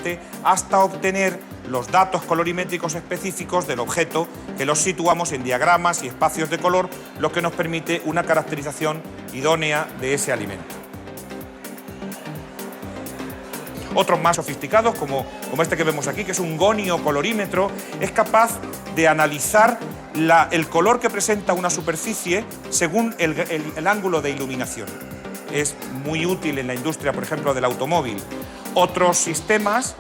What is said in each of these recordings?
adelante hasta obtener los datos colorimétricos específicos del objeto, que los situamos en diagramas y espacios de color, lo que nos permite una caracterización idónea de ese alimento. Otros más sofisticados, como este que vemos aquí, que es un goniocolorímetro, es capaz de analizar el color que presenta una superficie según el ángulo de iluminación. Es muy útil en la industria, por ejemplo, del automóvil. Otros sistemas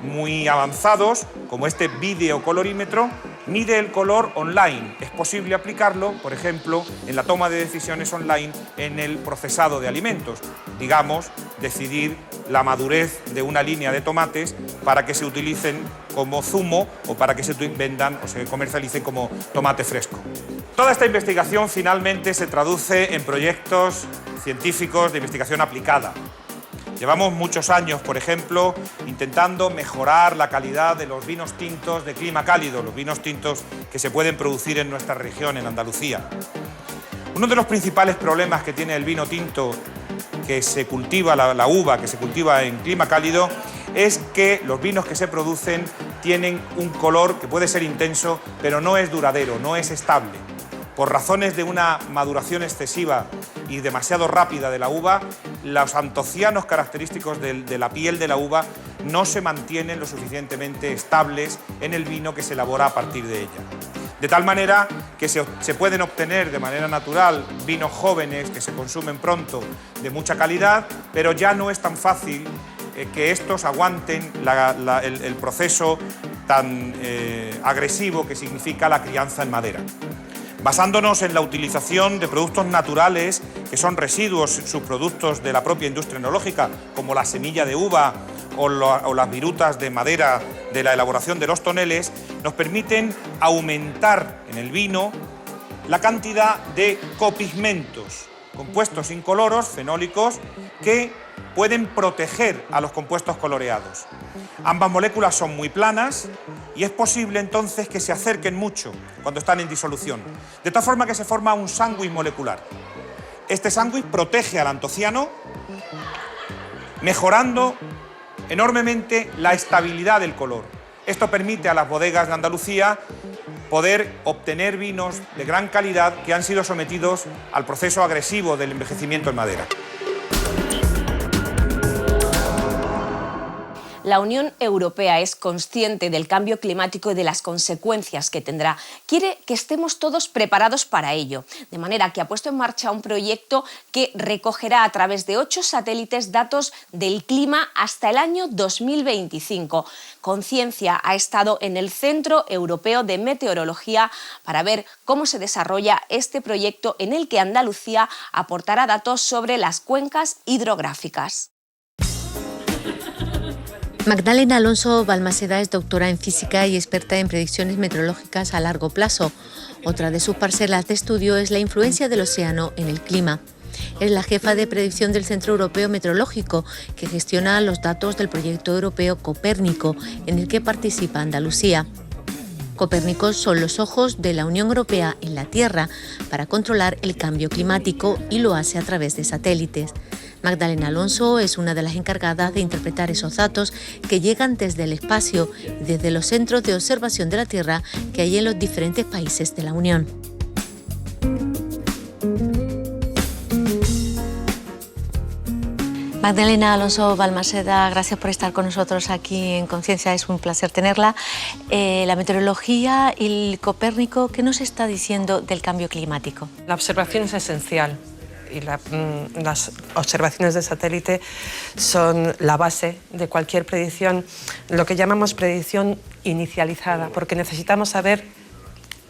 muy avanzados, como este videocolorímetro, mide el color online. Es posible aplicarlo, por ejemplo, en la toma de decisiones online en el procesado de alimentos. Digamos, decidir la madurez de una línea de tomates para que se utilicen como zumo o para que se vendan o se comercialicen como tomate fresco. Toda esta investigación finalmente se traduce en proyectos científicos de investigación aplicada. Llevamos muchos años, por ejemplo, intentando mejorar la calidad de los vinos tintos de clima cálido, los vinos tintos que se pueden producir en nuestra región, en Andalucía. Uno de los principales problemas que tiene el vino tinto que se cultiva, la uva que se cultiva en clima cálido, es que los vinos que se producen tienen un color que puede ser intenso, pero no es duradero, no es estable. Por razones de una maduración excesiva y demasiado rápida de la uva, los antocianos característicos de la piel de la uva no se mantienen lo suficientemente estables en el vino que se elabora a partir de ella. De tal manera que se pueden obtener de manera natural vinos jóvenes que se consumen pronto de mucha calidad, pero ya no es tan fácil que estos aguanten el proceso tan agresivo que significa la crianza en madera. Basándonos en la utilización de productos naturales que son residuos, subproductos de la propia industria enológica, como la semilla de uva o las virutas de madera de la elaboración de los toneles, nos permiten aumentar en el vino la cantidad de copigmentos, compuestos incoloros, fenólicos, que pueden proteger a los compuestos coloreados. Ambas moléculas son muy planas y es posible entonces que se acerquen mucho cuando están en disolución, de tal forma que se forma un sándwich molecular. Este sándwich protege al antociano, mejorando enormemente la estabilidad del color. Esto permite a las bodegas de Andalucía poder obtener vinos de gran calidad que han sido sometidos al proceso agresivo del envejecimiento en madera. La Unión Europea es consciente del cambio climático y de las consecuencias que tendrá. Quiere que estemos todos preparados para ello, de manera que ha puesto en marcha un proyecto que recogerá a través de 8 satélites datos del clima hasta el año 2025. Conciencia ha estado en el Centro Europeo de Meteorología para ver cómo se desarrolla este proyecto en el que Andalucía aportará datos sobre las cuencas hidrográficas. Magdalena Alonso Balmaseda es doctora en física y experta en predicciones meteorológicas a largo plazo. Otra de sus parcelas de estudio es la influencia del océano en el clima. Es la jefa de predicción del Centro Europeo Meteorológico, que gestiona los datos del proyecto europeo Copérnico, en el que participa Andalucía. Copérnico son los ojos de la Unión Europea en la Tierra para controlar el cambio climático y lo hace a través de satélites. Magdalena Alonso es una de las encargadas de interpretar esos datos que llegan desde el espacio y desde los centros de observación de la Tierra que hay en los diferentes países de la Unión. Magdalena Alonso Balmaseda, gracias por estar con nosotros aquí en Conciencia, es un placer tenerla. La meteorología y el Copérnico, ¿qué nos está diciendo del cambio climático? La observación es esencial y las observaciones de satélite son la base de cualquier predicción, lo que llamamos predicción inicializada, porque necesitamos saber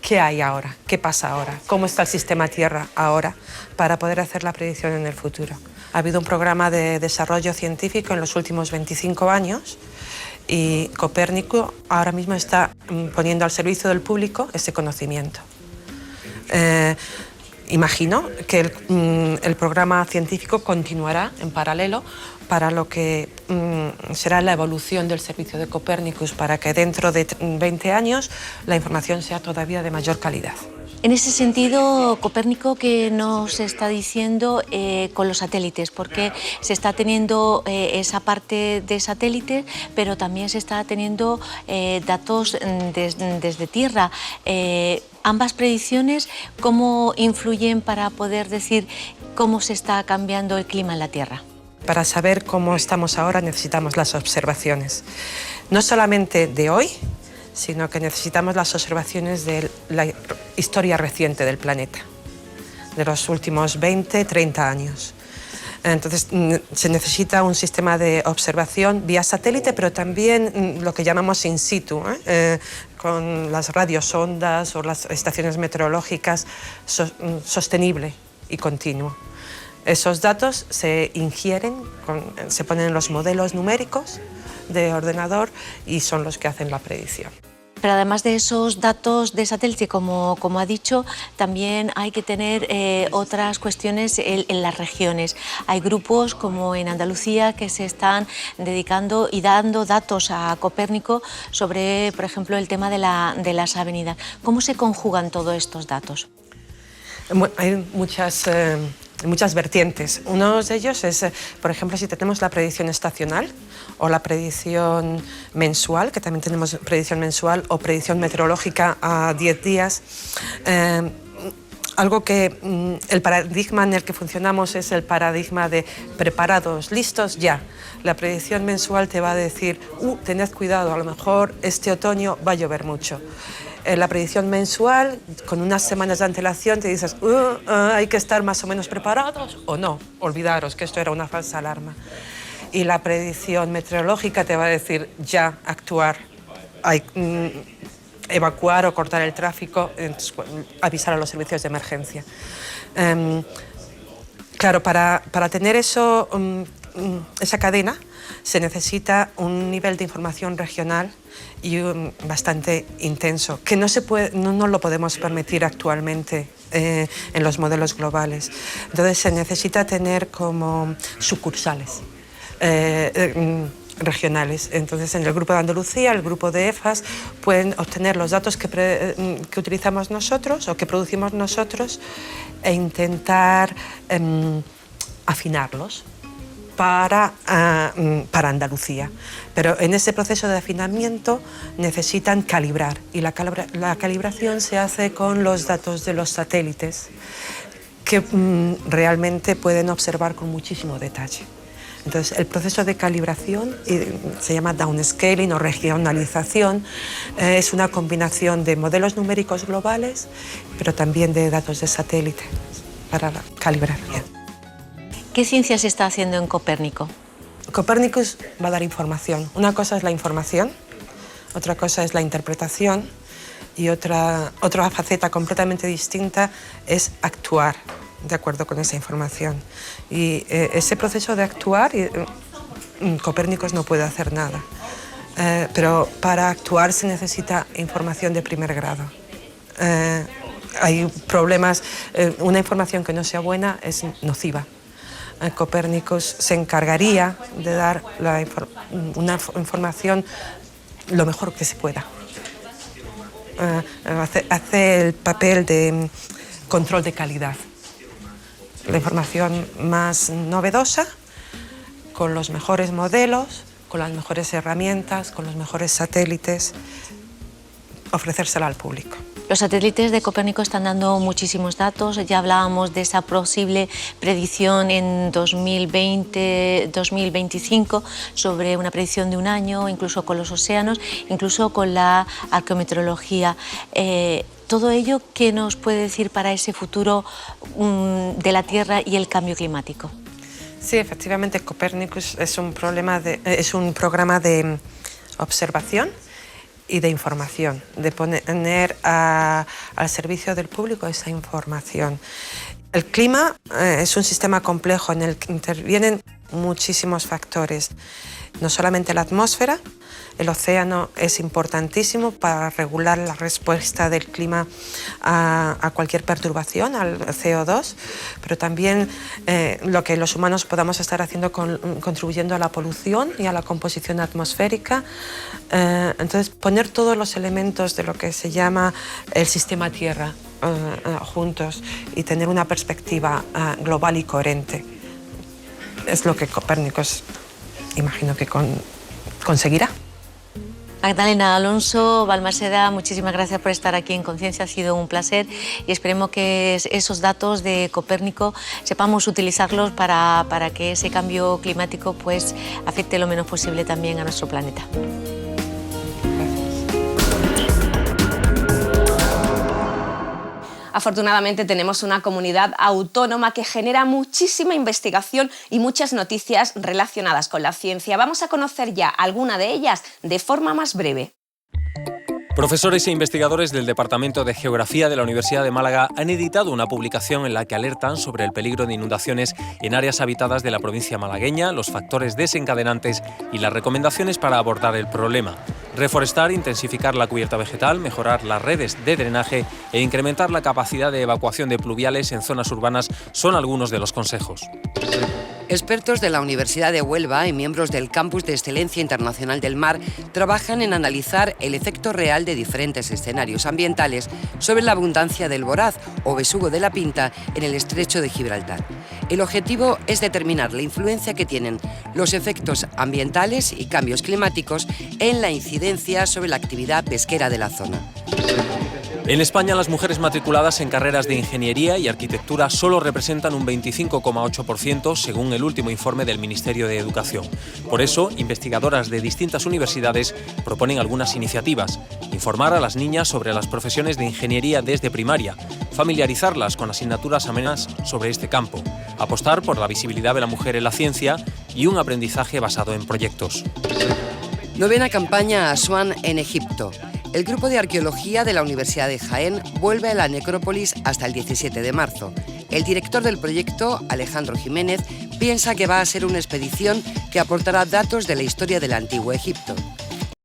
qué hay ahora, qué pasa ahora, cómo está el sistema Tierra ahora, para poder hacer la predicción en el futuro. Ha habido un programa de desarrollo científico en los últimos 25 años y Copérnico ahora mismo está poniendo al servicio del público ese conocimiento. Imagino que el programa científico continuará en paralelo para lo que será la evolución del servicio de Copérnicus, para que dentro de 20 años la información sea todavía de mayor calidad. En ese sentido, Copérnico, ¿qué nos está diciendo con los satélites? Porque se está teniendo esa parte de satélites, pero también se está teniendo datos desde tierra. Ambas predicciones, ¿cómo influyen para poder decir cómo se está cambiando el clima en la Tierra? Para saber cómo estamos ahora necesitamos las observaciones, no solamente de hoy, sino que necesitamos las observaciones de la historia reciente del planeta, de los últimos 20, 30 años. Entonces se necesita un sistema de observación vía satélite, pero también lo que llamamos in situ, con las radiosondas o las estaciones meteorológicas, sostenible y continuo. Esos datos se ingieren, se ponen en los modelos numéricos de ordenador y son los que hacen la predicción. Pero además de esos datos de satélite, como ha dicho, también hay que tener otras cuestiones en las regiones. Hay grupos como en Andalucía que se están dedicando y dando datos a Copérnico sobre, por ejemplo, el tema de las avenidas. ¿Cómo se conjugan todos estos datos? Bueno, hay muchas vertientes. Uno de ellos es, por ejemplo, si tenemos la predicción estacional o la predicción mensual, que también tenemos predicción mensual o predicción meteorológica a 10 días. Algo que el paradigma en el que funcionamos es el paradigma de preparados, listos, ya. La predicción mensual te va a decir, tened cuidado, a lo mejor este otoño va a llover mucho. La predicción mensual, con unas semanas de antelación, te dices, hay que estar más o menos preparados o no, olvidaros que esto era una falsa alarma. Y la predicción meteorológica te va a decir, ya, actuar, evacuar o cortar el tráfico, avisar a los servicios de emergencia. Claro, para tener eso, esa cadena, se necesita un nivel de información regional y bastante intenso, que no lo podemos permitir actualmente en los modelos globales. Entonces se necesita tener como sucursales regionales. Entonces en el grupo de Andalucía, el grupo de EFAS, pueden obtener los datos que utilizamos nosotros o que producimos nosotros e intentar afinarlos para Andalucía. Pero en ese proceso de afinamiento necesitan calibrar y la calibración se hace con los datos de los satélites que realmente pueden observar con muchísimo detalle. Entonces el proceso de calibración se llama downscaling o regionalización, es una combinación de modelos numéricos globales pero también de datos de satélite para calibrar bien. ¿Qué ciencia se está haciendo en Copérnico? Copérnicus va a dar información. Una cosa es la información, otra cosa es la interpretación y otra faceta completamente distinta es actuar de acuerdo con esa información. Y ese proceso de actuar, Copérnicus no puede hacer nada. Pero para actuar se necesita información de primer grado. Hay problemas, una información que no sea buena es nociva. Copérnicus se encargaría de dar una información lo mejor que se pueda. Hace el papel de control de calidad. La información más novedosa, con los mejores modelos, con las mejores herramientas, con los mejores satélites, ofrecérsela al público. Los satélites de Copérnico están dando muchísimos datos. Ya hablábamos de esa posible predicción en 2020-2025 sobre una predicción de un año, incluso con los océanos, incluso con la arqueometeorología. Todo ello, ¿qué nos puede decir para ese futuro de la Tierra y el cambio climático? Sí, efectivamente, Copérnicus es un programa de observación y de información, de poner al servicio del público esa información. El clima es un sistema complejo en el que intervienen muchísimos factores, no solamente la atmósfera. El océano es importantísimo para regular la respuesta del clima a cualquier perturbación, al CO2, pero también lo que los humanos podamos estar haciendo contribuyendo a la polución y a la composición atmosférica. Entonces, poner todos los elementos de lo que se llama el sistema Tierra juntos y tener una perspectiva global y coherente. Es lo que Copérnicos imagino que conseguirá. Magdalena Alonso Balmaseda, muchísimas gracias por estar aquí en Conciencia, ha sido un placer y esperemos que esos datos de Copérnico sepamos utilizarlos para que ese cambio climático pues afecte lo menos posible también a nuestro planeta. Afortunadamente tenemos una comunidad autónoma que genera muchísima investigación y muchas noticias relacionadas con la ciencia. Vamos a conocer ya alguna de ellas de forma más breve. Profesores e investigadores del Departamento de Geografía de la Universidad de Málaga han editado una publicación en la que alertan sobre el peligro de inundaciones en áreas habitadas de la provincia malagueña, los factores desencadenantes y las recomendaciones para abordar el problema. Reforestar, intensificar la cubierta vegetal, mejorar las redes de drenaje e incrementar la capacidad de evacuación de pluviales en zonas urbanas son algunos de los consejos. Expertos de la Universidad de Huelva y miembros del Campus de Excelencia Internacional del Mar trabajan en analizar el efecto real de diferentes escenarios ambientales sobre la abundancia del voraz o besugo de la pinta en el estrecho de Gibraltar. El objetivo es determinar la influencia que tienen los efectos ambientales y cambios climáticos en la incidencia sobre la actividad pesquera de la zona. En España, las mujeres matriculadas en carreras de ingeniería y arquitectura solo representan un 25,8% según el último informe del Ministerio de Educación. Por eso, investigadoras de distintas universidades proponen algunas iniciativas: informar a las niñas sobre las profesiones de ingeniería desde primaria, familiarizarlas con asignaturas amenas sobre este campo, apostar por la visibilidad de la mujer en la ciencia y un aprendizaje basado en proyectos. Novena campaña Aswan en Egipto. El grupo de arqueología de la Universidad de Jaén vuelve a la necrópolis hasta el 17 de marzo. El director del proyecto, Alejandro Jiménez, piensa que va a ser una expedición que aportará datos de la historia del antiguo Egipto.